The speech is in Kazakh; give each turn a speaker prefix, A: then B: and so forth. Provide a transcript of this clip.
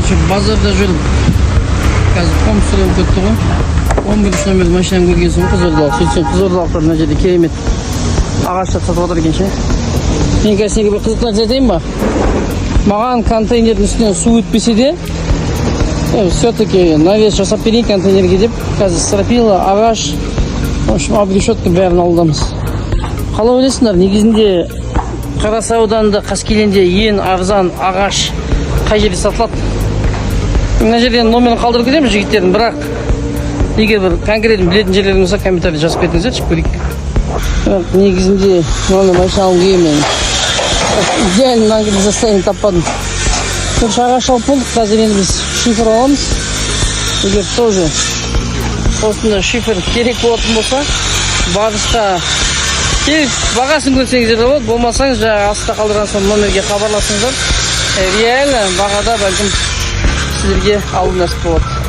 A: Короче, базарда жүріп, қазір қом сұрап көтті ғой. 11 номерді машинам көрген соң Қызылордалық. Сөйтсем Қызылордалықтар мына жерде керемет ағаштар сатып отыр екен ше. Мен қазір сенге бір қызық нәрсе айтайын ба? Маған контейнердің үстінен су өтпесе де, все-таки навес жасап берейін контейнерге деп, қазір стропила, ағаш, в общем, обрешетка бәрін алдымыз. Қалай ойлайсыңдар, негізінде Қарасай ауданында Қаскелеңде ең арзан ағаш қай жерде сатылады? Мына жерден номерін қалдырып кетеміз жігіттердің, бірақ егер бір конкретно білетін жерлерің болса комментарий жазып кетіңіздер, шығып көрейік. Негізінде мынандай машина алып келген мен. Идеально мына состояние таппадым. Короче, ағаш алып болдық, қазір енді біз шифр аламыз. Егер тоже осында шифр керек болатын болса, барысқа келіп бағасын көрсеңіздер болады, болмасаңыз жаңағы астта қалдырған соң номерге хабарласыңыздар. Реально бағада бәлкім сіздерге алу нәсіп болады.